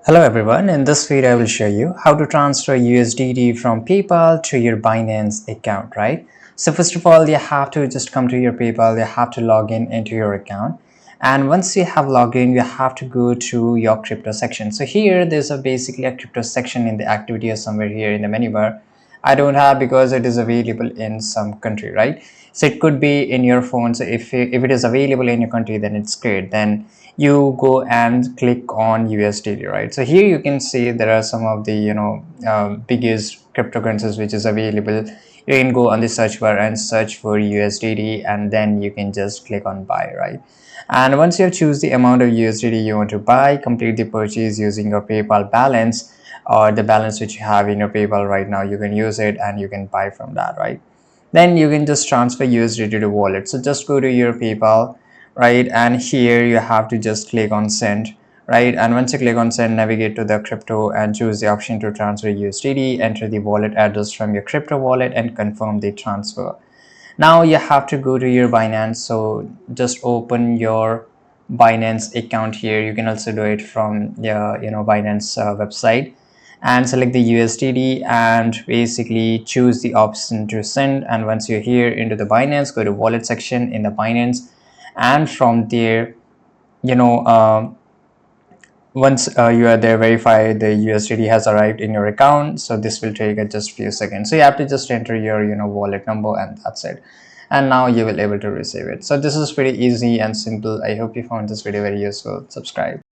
Hello everyone, in this video I will show you how to transfer USDT from PayPal to your Binance account, right? So first of all, you have to just come to your PayPal, you have to log in into your account. And once you have logged in, you have to go to your crypto section. So here there's basically a crypto section in the activity or somewhere here in the menu bar. I don't have because it is available in some country, right? So it could be in your phone. So if it is available in your country, then it's great. Then you go and click on USDT, right? So here you can see there are some of the biggest cryptocurrencies which is available. You can go on the search bar and search for USDT, and then you can just click on buy, right? And once you choose the amount of USDT you want to buy, complete the purchase using your PayPal balance or the balance which you have in your PayPal right now. You can use it and you can buy from that, right? Then you can just transfer USDT to wallet. So just go to your PayPal, right? And here you have to just click on send, right? And once you click on send, navigate to the crypto and choose the option to transfer USDT, enter the wallet address from your crypto wallet and confirm the transfer. Now you have to go to your Binance. So just open your Binance account here. You can also do it from your Binance website and select the USDT and basically choose the option to send. And once you're here into the Binance, go to wallet section in the Binance, and from there, you know once you are there, verify the USDT has arrived in your account. So this will take just few seconds. So you have to just enter your wallet number, and that's it. And now you will able to receive it. So this is pretty easy and simple. I hope you found this video very useful. Subscribe.